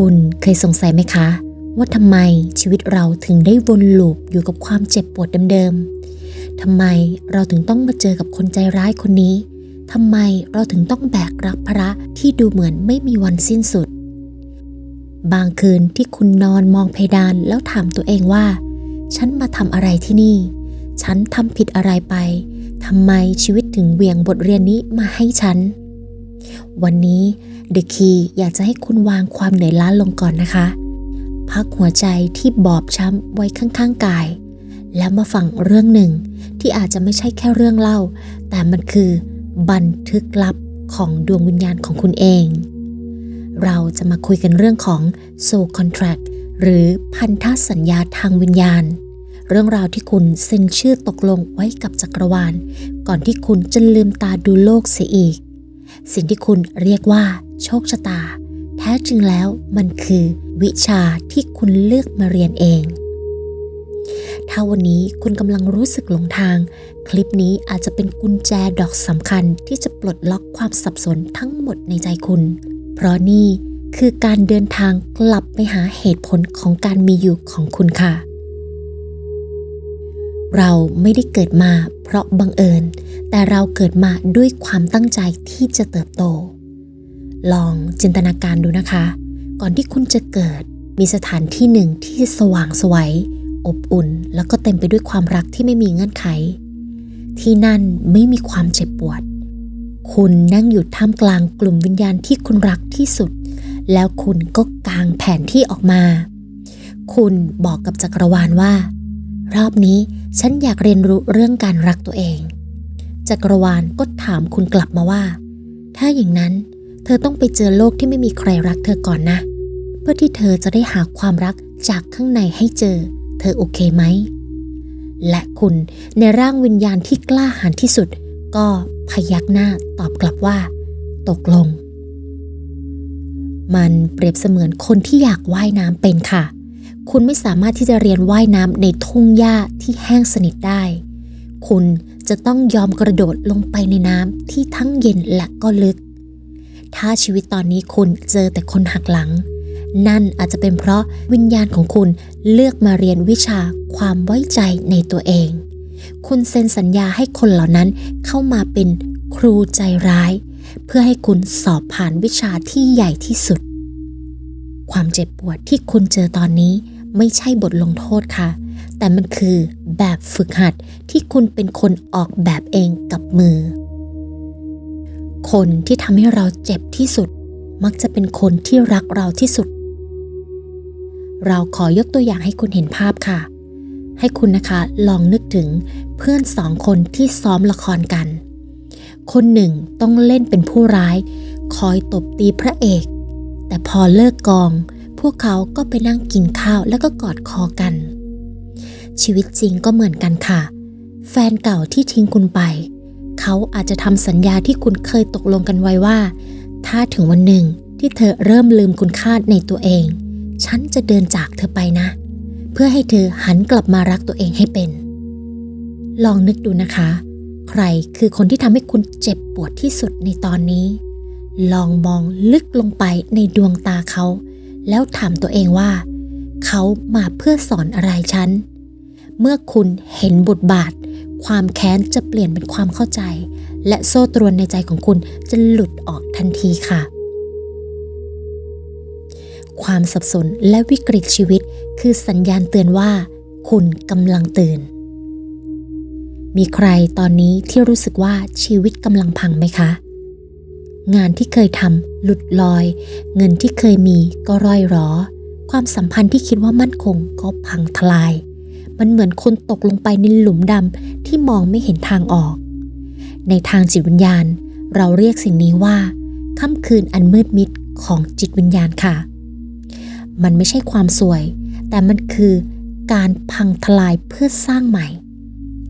คุณเคยสงสัยไหมคะว่าทำไมชีวิตเราถึงได้วนลูปอยู่กับความเจ็บปวดเดิมๆทำไมเราถึงต้องมาเจอกับคนใจร้ายคนนี้ทำไมเราถึงต้องแบกรับภาระที่ดูเหมือนไม่มีวันสิ้นสุดบางคืนที่คุณนอนมองเพดานแล้วถามตัวเองว่าฉันมาทำอะไรที่นี่ฉันทำผิดอะไรไปทำไมชีวิตถึงเหวี่ยงบทเรียนนี้มาให้ฉันวันนี้ The Key อยากจะให้คุณวางความเหนื่อยล้าลงก่อนนะคะพักหัวใจที่บอบช้ำไว้ข้างๆกายแล้วมาฟังเรื่องหนึ่งที่อาจจะไม่ใช่แค่เรื่องเล่าแต่มันคือบันทึกลับของดวงวิญญาณของคุณเองเราจะมาคุยกันเรื่องของ Soul Contract หรือพันธสัญญาทางวิญญาณเรื่องราวที่คุณเซ็นชื่อตกลงไว้กับจักรวาลก่อนที่คุณจะลืมตาดูโลกเสียอีกสิ่งที่คุณเรียกว่าโชคชะตาแท้จริงแล้วมันคือวิชาที่คุณเลือกมาเรียนเองถ้าวันนี้คุณกำลังรู้สึกหลงทางคลิปนี้อาจจะเป็นกุญแจดอกสำคัญที่จะปลดล็อกความสับสนทั้งหมดในใจคุณเพราะนี่คือการเดินทางกลับไปหาเหตุผลของการมีอยู่ของคุณค่ะเราไม่ได้เกิดมาเพราะบังเอิญแต่เราเกิดมาด้วยความตั้งใจที่จะเติบโตลองจินตนาการดูนะคะก่อนที่คุณจะเกิดมีสถานที่หนึ่งที่สว่างไสวอบอุ่นแล้วก็เต็มไปด้วยความรักที่ไม่มีเงื่อนไขที่นั่นไม่มีความเจ็บปวดคุณนั่งอยู่ท่ามกลางกลุ่มวิญญาณที่คุณรักที่สุดแล้วคุณก็กางแผนที่ออกมาคุณบอกกับจักรวาลว่ารอบนี้ฉันอยากเรียนรู้เรื่องการรักตัวเองจักรวาลก็ถามคุณกลับมาว่าถ้าอย่างนั้นเธอต้องไปเจอโลกที่ไม่มีใครรักเธอก่อนนะเพื่อที่เธอจะได้หาความรักจากข้างในให้เจอเธอโอเคไหมและคุณในร่างวิญญาณที่กล้าหาญที่สุดก็พยักหน้าตอบกลับว่าตกลงมันเปรียบเสมือนคนที่อยากว่ายน้ำเป็นค่ะคุณไม่สามารถที่จะเรียนว่ายน้ำในทุ่งหญ้าที่แห้งสนิทได้คุณจะต้องยอมกระโดดลงไปในน้ำที่ทั้งเย็นและก็ลึกถ้าชีวิตตอนนี้คุณเจอแต่คนหักหลังนั่นอาจจะเป็นเพราะวิญญาณของคุณเลือกมาเรียนวิชาความไว้ใจในตัวเองคุณเซ็นสัญญาให้คนเหล่านั้นเข้ามาเป็นครูใจร้ายเพื่อให้คุณสอบผ่านวิชาที่ใหญ่ที่สุดความเจ็บปวดที่คุณเจอตอนนี้ไม่ใช่บทลงโทษค่ะแต่มันคือแบบฝึกหัดที่คุณเป็นคนออกแบบเองกับมือคนที่ทำให้เราเจ็บที่สุดมักจะเป็นคนที่รักเราที่สุดเราขอยกตัวอย่างให้คุณเห็นภาพค่ะให้คุณนะคะลองนึกถึงเพื่อนสองคนที่ซ้อมละครกันคนหนึ่งต้องเล่นเป็นผู้ร้ายคอยตบตีพระเอกแต่พอเลิกกองพวกเขาก็ไปนั่งกินข้าวแล้วก็กอดคอกันชีวิตจริงก็เหมือนกันค่ะแฟนเก่าที่ทิ้งคุณไปเขาอาจจะทำสัญญาที่คุณเคยตกลงกันไว้ว่าถ้าถึงวันหนึ่งที่เธอเริ่มลืมคุณค่าในตัวเองฉันจะเดินจากเธอไปนะเพื่อให้เธอหันกลับมารักตัวเองให้เป็นลองนึกดูนะคะใครคือคนที่ทำให้คุณเจ็บปวดที่สุดในตอนนี้ลองมองลึกลงไปในดวงตาเขาแล้วถามตัวเองว่าเขามาเพื่อสอนอะไรฉันเมื่อคุณเห็นบทบาทความแค้นจะเปลี่ยนเป็นความเข้าใจและโซ่ตรวนในใจของคุณจะหลุดออกทันทีค่ะความสับสนและวิกฤตชีวิตคือสัญญาณเตือนว่าคุณกำลังตื่นมีใครตอนนี้ที่รู้สึกว่าชีวิตกำลังพังไหมคะงานที่เคยทำหลุดลอยเงินที่เคยมีก็ร่อยหรอความสัมพันธ์ที่คิดว่ามั่นคงก็พังทลายมันเหมือนคนตกลงไปในหลุมดำที่มองไม่เห็นทางออกในทางจิตวิญญาณเราเรียกสิ่งนี้ว่าค่ำคืนอันมืดมิดของจิตวิญญาณค่ะมันไม่ใช่ความสวยแต่มันคือการพังทลายเพื่อสร้างใหม่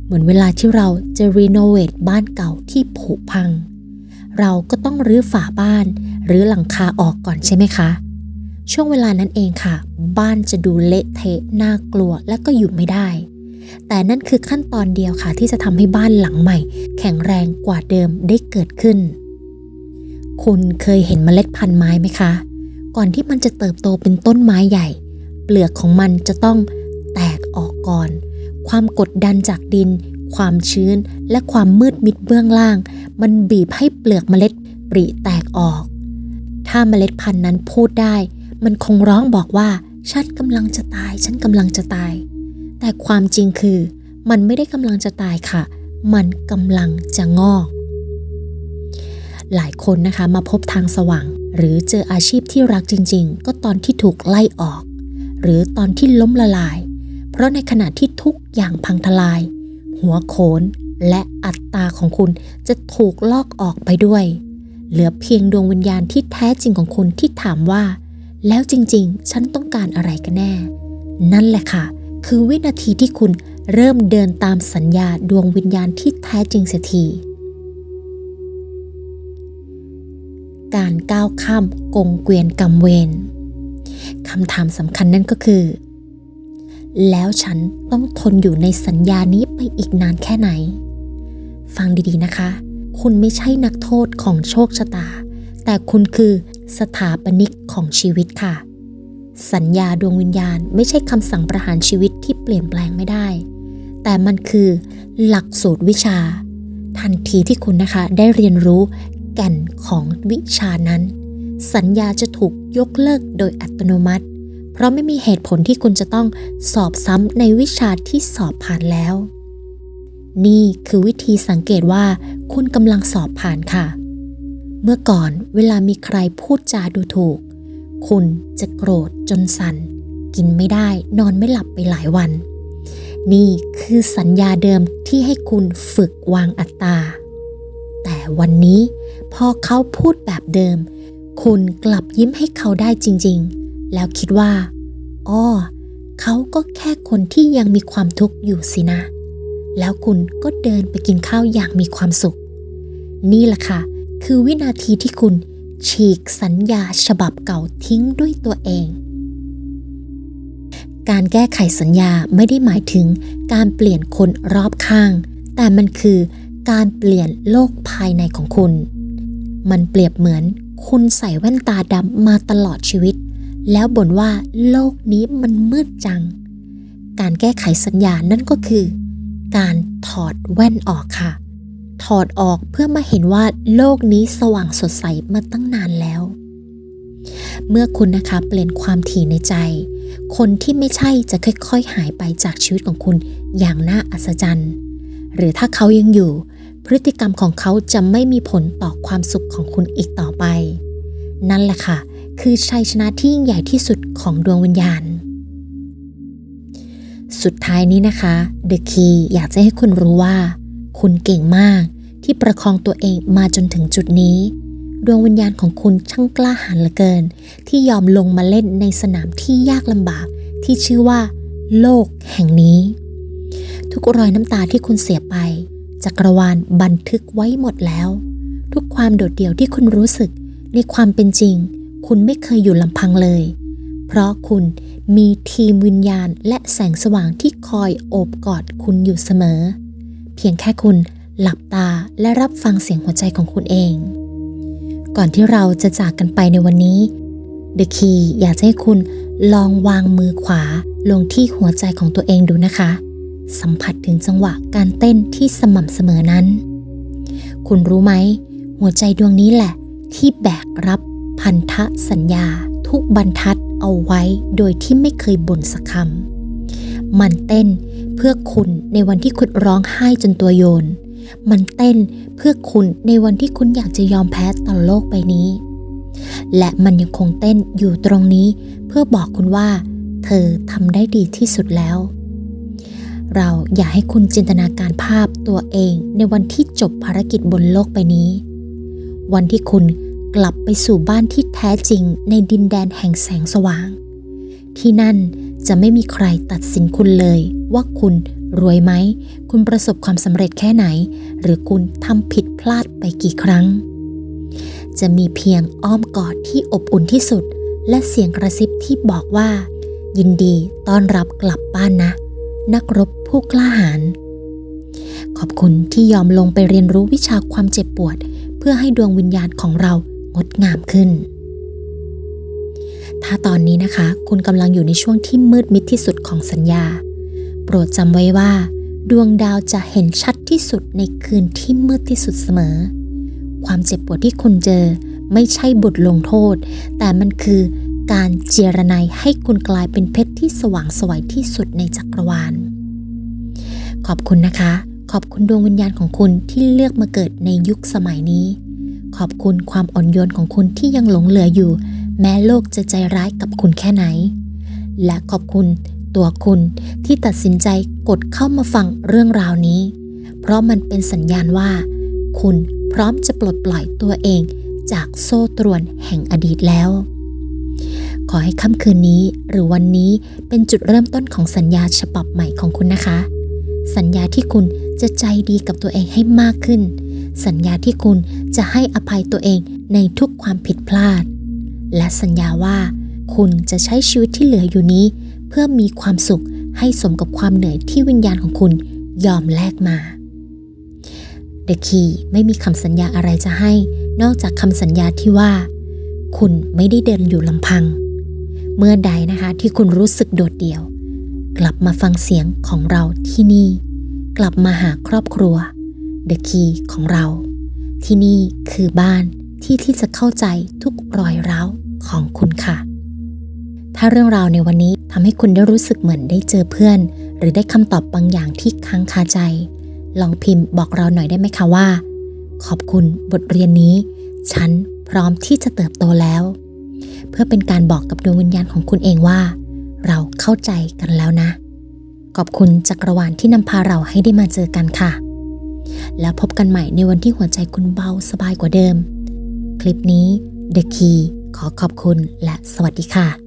เหมือนเวลาที่เราจะรีโนเวทบ้านเก่าที่ผุพังเราก็ต้องรื้อฝาบ้านหรือหลังคาออกก่อนใช่ไหมคะช่วงเวลานั้นเองค่ะบ้านจะดูเละเทะน่ากลัวและก็อยู่ไม่ได้แต่นั่นคือขั้นตอนเดียวค่ะที่จะทำให้บ้านหลังใหม่แข็งแรงกว่าเดิมได้เกิดขึ้นคุณเคยเห็นเมล็ดพันธุ์ไม้ไหมคะ ก่อนที่มันจะเติบโตเป็นต้นไม้ใหญ่เปลือกของมันจะต้องแตกออกก่อนความกดดันจากดินความชื้นและความมืดมิดเบื้องล่างมันบีบให้เปลือกเมล็ดปริแตกออกถ้าเมล็ดพันธุ์นั้นพูดได้มันคงร้องบอกว่าฉันกำลังจะตายฉันกำลังจะตายแต่ความจริงคือมันไม่ได้กำลังจะตายค่ะมันกำลังจะงอกหลายคนนะคะมาพบทางสว่างหรือเจออาชีพที่รักจริงๆก็ตอนที่ถูกไล่ออกหรือตอนที่ล้มละลายเพราะในขณะที่ทุกอย่างพังทลายหัวโขนและอัตตาของคุณจะถูกลอกออกไปด้วยเหลือเพียงดวงวิญญาณที่แท้จริงของคุณที่ถามว่าแล้วจริงๆฉันต้องการอะไรกันแน่นั่นแหละค่ะคือวินาทีที่คุณเริ่มเดินตามสัญญาดวงวิญญาณที่แท้จริงเสียทีการก้าวข้ามกงเกวียนกรรมเวรคำถามสำคัญนั่นก็คือแล้วฉันต้องทนอยู่ในสัญญานี้ไปอีกนานแค่ไหนฟังดีๆนะคะคุณไม่ใช่นักโทษของโชคชะตาแต่คุณคือสถาปนิกของชีวิตค่ะสัญญาดวงวิญญาณไม่ใช่คำสั่งประหารชีวิตที่เปลี่ยนแปลงไม่ได้แต่มันคือหลักสูตรวิชาทันทีที่คุณนะคะได้เรียนรู้แก่นของวิชานั้นสัญญาจะถูกยกเลิกโดยอัตโนมัติเพราะไม่มีเหตุผลที่คุณจะต้องสอบซ้ำในวิชาที่สอบผ่านแล้วนี่คือวิธีสังเกตว่าคุณกำลังสอบผ่านค่ะเมื่อก่อนเวลามีใครพูดจาดูถูกคุณจะโกรธจนสั่นกินไม่ได้นอนไม่หลับไปหลายวันนี่คือสัญญาเดิมที่ให้คุณฝึกวางอัตตาแต่วันนี้พอเขาพูดแบบเดิมคุณกลับยิ้มให้เขาได้จริงๆแล้วคิดว่าอ้อเขาก็แค่คนที่ยังมีความทุกข์อยู่สินะแล้วคุณก็เดินไปกินข้าวอย่างมีความสุขนี่แหละค่ะคือวินาทีที่คุณฉีกสัญญาฉบับเก่าทิ้งด้วยตัวเองการแก้ไขสัญญาไม่ได้หมายถึงการเปลี่ยนคนรอบข้างแต่มันคือการเปลี่ยนโลกภายในของคุณมันเปรียบเหมือนคุณใส่แว่นตาดำมาตลอดชีวิตแล้วบ่นว่าโลกนี้มันมืดจังการแก้ไขสัญญานั่นก็คือการถอดแว่นออกค่ะถอดออกเพื่อมาเห็นว่าโลกนี้สว่างสดใสมาตั้งนานแล้วเมื่อคุณนะคะเปลี่ยนความถี่ในใจคนที่ไม่ใช่จะค่อยๆหายไปจากชีวิตของคุณอย่างน่าอัศจรรย์หรือถ้าเขายังอยู่พฤติกรรมของเขาจะไม่มีผลต่อความสุขของคุณอีกต่อไปนั่นแหละค่ะคือชัยชนะที่ยิ่งใหญ่ที่สุดของดวงวิญญาณสุดท้ายนี้นะคะ The Key อยากจะให้คุณรู้ว่าคุณเก่งมากที่ประคองตัวเองมาจนถึงจุดนี้ดวงวิญญาณของคุณช่างกล้าหาญเหลือเกินที่ยอมลงมาเล่นในสนามที่ยากลำบากที่ชื่อว่าโลกแห่งนี้ทุกรอยน้ำตาที่คุณเสียไปจักรวาลบันทึกไว้หมดแล้วทุกความโดดเดี่ยวที่คุณรู้สึกในความเป็นจริงคุณไม่เคยอยู่ลำพังเลยเพราะคุณมีทีมวิญญาณและแสงสว่างที่คอยโอบกอดคุณอยู่เสมอเพียงแค่คุณหลับตาและรับฟังเสียงหัวใจของคุณเองก่อนที่เราจะจากกันไปในวันนี้ The Key อยากให้คุณลองวางมือขวาลงที่หัวใจของตัวเองดูนะคะสัมผัสถึงจังหวะการเต้นที่สม่ำเสมอนั้นคุณรู้ไหมหัวใจดวงนี้แหละที่แบกรับพันธสัญญาทุกบรรทัดเอาไว้โดยที่ไม่เคยบ่นสักคำมันเต้นเพื่อคุณในวันที่คุณร้องไห้จนตัวโยนมันเต้นเพื่อคุณในวันที่คุณอยากจะยอมแพ้ต่อโลกใบนี้และมันยังคงเต้นอยู่ตรงนี้เพื่อบอกคุณว่าเธอทำได้ดีที่สุดแล้วเราอยากให้คุณจินตนาการภาพตัวเองในวันที่จบภารกิจบนโลกใบนี้วันที่คุณกลับไปสู่บ้านที่แท้จริงในดินแดนแห่งแสงสว่างที่นั่นจะไม่มีใครตัดสินคุณเลยว่าคุณรวยไหมคุณประสบความสำเร็จแค่ไหนหรือคุณทำผิดพลาดไปกี่ครั้งจะมีเพียงอ้อมกอดที่อบอุ่นที่สุดและเสียงกระซิบที่บอกว่ายินดีต้อนรับกลับบ้านนะนักรบผู้กล้าหาญขอบคุณที่ยอมลงไปเรียนรู้วิชาความเจ็บปวดเพื่อให้ดวงวิญญาณของเรางดงามขึ้น ถ้าตอนนี้นะคะคุณกำลังอยู่ในช่วงที่มืดมิดที่สุดของสัญญาโปรดจำไว้ว่าดวงดาวจะเห็นชัดที่สุดในคืนที่มืดที่สุดเสมอความเจ็บปวดที่คุณเจอไม่ใช่บทลงโทษแต่มันคือการเจรไนให้คุณกลายเป็นเพชรที่สว่างไสวที่สุดในจักรวาลขอบคุณนะคะขอบคุณดวงวิญญาณของคุณที่เลือกมาเกิดในยุคสมัยนี้ขอบคุณความอ่อนโยนของคุณที่ยังหลงเหลืออยู่แม้โลกจะใจร้ายกับคุณแค่ไหนและขอบคุณตัวคุณที่ตัดสินใจกดเข้ามาฟังเรื่องราวนี้เพราะมันเป็นสัญญาณว่าคุณพร้อมจะปลดปล่อยตัวเองจากโซ่ตรวนแห่งอดีตแล้วขอให้ค่ำคืนนี้หรือวันนี้เป็นจุดเริ่มต้นของสัญญาฉบับใหม่ของคุณนะคะสัญญาที่คุณจะใจดีกับตัวเองให้มากขึ้นสัญญาที่คุณจะให้อภัยตัวเองในทุกความผิดพลาดและสัญญาว่าคุณจะใช้ชีวิตที่เหลืออยู่นี้เพื่อมีความสุขให้สมกับความเหนื่อยที่วิญญาณของคุณยอมแลกมา The Key ไม่มีคำสัญญาอะไรจะให้นอกจากคำสัญญาที่ว่าคุณไม่ได้เดินอยู่ลำพังเมื่อใดนะคะที่คุณรู้สึกโดดเดี่ยวกลับมาฟังเสียงของเราที่นี่กลับมาหาครอบครัว The Key ของเราที่นี่คือบ้านที่จะเข้าใจทุกรอยร้าวของคุณค่ะถ้าเรื่องราวในวันนี้ทำให้คุณได้รู้สึกเหมือนได้เจอเพื่อนหรือได้คำตอบบางอย่างที่ค้างคาใจลองพิมพ์บอกเราหน่อยได้ไหมคะว่าขอบคุณบทเรียนนี้ฉันพร้อมที่จะเติบโตแล้วเพื่อเป็นการบอกกับดวงวิญญาณของคุณเองว่าเราเข้าใจกันแล้วนะขอบคุณจักรวาลที่นำพาเราให้ได้มาเจอกันค่ะแล้วพบกันใหม่ในวันที่หัวใจคุณเบาสบายกว่าเดิมคลิปนี้ The Key ขอขอบคุณและสวัสดีค่ะ